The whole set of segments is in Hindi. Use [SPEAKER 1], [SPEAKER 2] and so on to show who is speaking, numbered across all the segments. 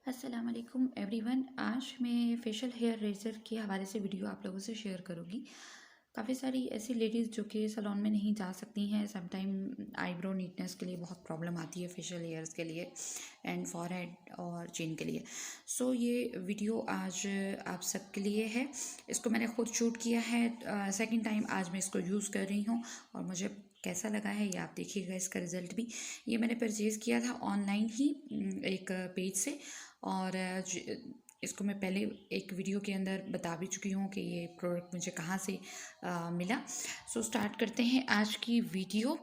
[SPEAKER 1] अस्सलाम वालेकुम एवरीवन। आज मैं फेशियल हेयर रेजर के हवाले से वीडियो आप लोगों से शेयर करूँगी। काफ़ी सारी ऐसी लेडीज़ जो कि सैलून में नहीं जा सकती हैं, सम टाइम आईब्रो नीटनेस के लिए बहुत प्रॉब्लम आती है फेशियल हेयर्स के लिए एंड फॉरहेड और चिन के लिए। सो ये वीडियो आज आप सबके लिए है। इसको मैंने खुद शूट किया है, सेकंड टाइम आज मैं इसको यूज़ कर रही हूँ और मुझे कैसा लगा है ये आप देखिएगा इसका रिज़ल्ट भी। ये मैंने परचेज़ किया था ऑनलाइन ही एक पेज से, और इसको मैं पहले एक वीडियो के अंदर बता भी चुकी हूँ कि ये प्रोडक्ट मुझे कहाँ से मिला। सो स्टार्ट करते हैं आज की वीडियो।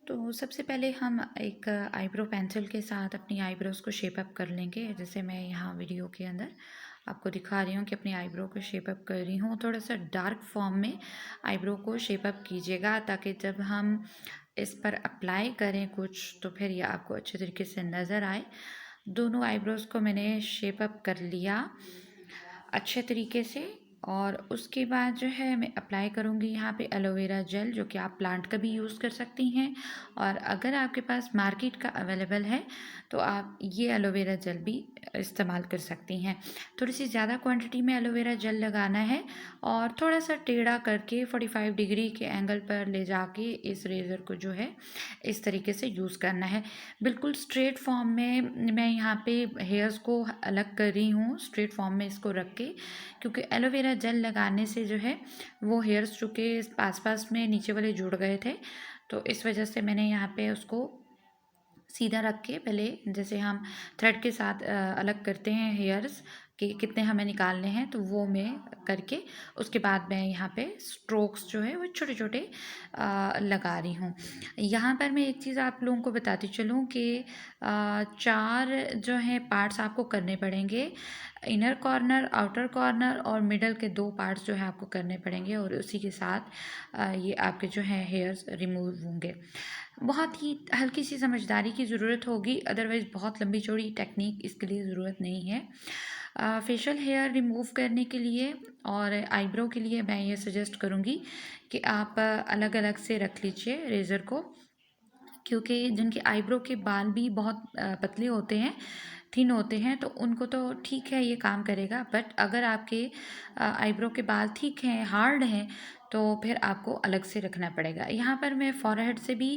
[SPEAKER 1] तो सबसे पहले हम एक आईब्रो पेंसिल के साथ अपनी आईब्रोज़ को शेप अप कर लेंगे। जैसे मैं यहाँ वीडियो के अंदर आपको दिखा रही हूँ कि अपनी आईब्रो को शेप अप कर रही हूँ। थोड़ा सा डार्क फॉर्म में आईब्रो को शेप अप कीजिएगा ताकि जब हम इस पर अप्लाई करें कुछ तो फिर ये आपको अच्छे तरीके से नज़र आए। दोनों आईब्रोज़ को मैंने शेप अप कर लिया अच्छे तरीके से, और उसके बाद जो है मैं अप्लाई करूँगी यहाँ पे एलोवेरा जेल, जो कि आप प्लांट का भी यूज़ कर सकती हैं, और अगर आपके पास मार्केट का अवेलेबल है तो आप ये एलोवेरा जेल भी इस्तेमाल कर सकती हैं। थोड़ी सी ज़्यादा क्वांटिटी में एलोवेरा जेल लगाना है और थोड़ा सा टेढ़ा करके 45 डिग्री के एंगल पर ले जाके इस रेज़र को जो है इस तरीके से यूज़ करना है। बिल्कुल स्ट्रेट फॉर्म में मैं यहाँ पे हेयर्स को अलग कर रही हूँ, स्ट्रेट फॉर्म में इसको रख के, क्योंकि एलोवेरा जेल लगाने से जो है वो हेयर्स चूँकि पास पास में नीचे वाले जुड़ गए थे, तो इस वजह से मैंने यहाँ पे उसको सीधा रख के पहले जैसे हम थ्रेड के साथ अलग करते हैं हेयर्स कि कितने हमें निकालने हैं, तो वो मैं करके उसके बाद मैं यहाँ पे स्ट्रोक्स जो है वो छोटे छोटे लगा रही हूँ। यहाँ पर मैं एक चीज़ आप लोगों को बताती चलूँ कि 4 जो है पार्ट्स आपको करने पड़ेंगे। इनर कॉर्नर, आउटर कॉर्नर और मिडल के 2 पार्ट्स जो है आपको करने पड़ेंगे, और उसी के साथ ये आपके जो है हेयर्स रिमूव होंगे। बहुत ही हल्की सी समझदारी की ज़रूरत होगी, अदरवाइज़ बहुत लंबी चौड़ी टेक्निक इसके लिए ज़रूरत नहीं है। फेशियल हेयर रिमूव करने के लिए और आईब्रो के लिए मैं ये सजेस्ट करूँगी कि आप अलग अलग से रख लीजिए रेज़र को, क्योंकि जिनके आईब्रो के बाल भी बहुत पतले होते हैं, थिन होते हैं, तो उनको तो ठीक है ये काम करेगा, बट अगर आपके आईब्रो के बाल थिक हैं, हार्ड हैं, तो फिर आपको अलग से रखना पड़ेगा। यहाँ पर मैं फॉरहेड से भी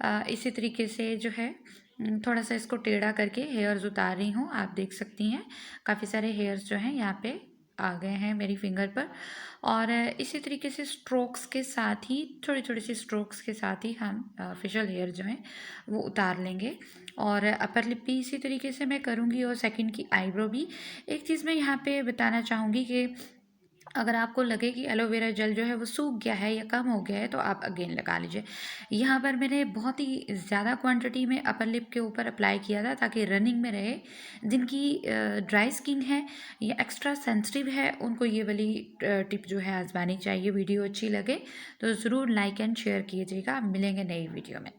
[SPEAKER 1] इसी तरीके से जो है थोड़ा सा इसको टेढ़ा करके हेयर्स उतार रही हूँ। आप देख सकती हैं काफ़ी सारे हेयर्स जो हैं यहाँ पे आ गए हैं मेरी फिंगर पर, और इसी तरीके से स्ट्रोक्स के साथ ही छोटे छोटे से स्ट्रोक्स के साथ ही हम फेशियल हेयर जो हैं वो उतार लेंगे। और अपर लिप भी इसी तरीके से मैं करूँगी और सेकंड की आईब्रो भी। एक चीज़ मैं यहाँ पे बताना चाहूँगी कि अगर आपको लगे कि एलोवेरा जेल जो है वो सूख गया है या कम हो गया है तो आप अगेन लगा लीजिए। यहाँ पर मैंने बहुत ही ज़्यादा क्वांटिटी में अपर लिप के ऊपर अप्लाई किया था ताकि रनिंग में रहे। जिनकी ड्राई स्किन है या एक्स्ट्रा सेंसिटिव है उनको ये वाली टिप जो है आजमानी चाहिए। वीडियो अच्छी लगे तो ज़रूर लाइक एंड शेयर कीजिएगा। मिलेंगे नई वीडियो में।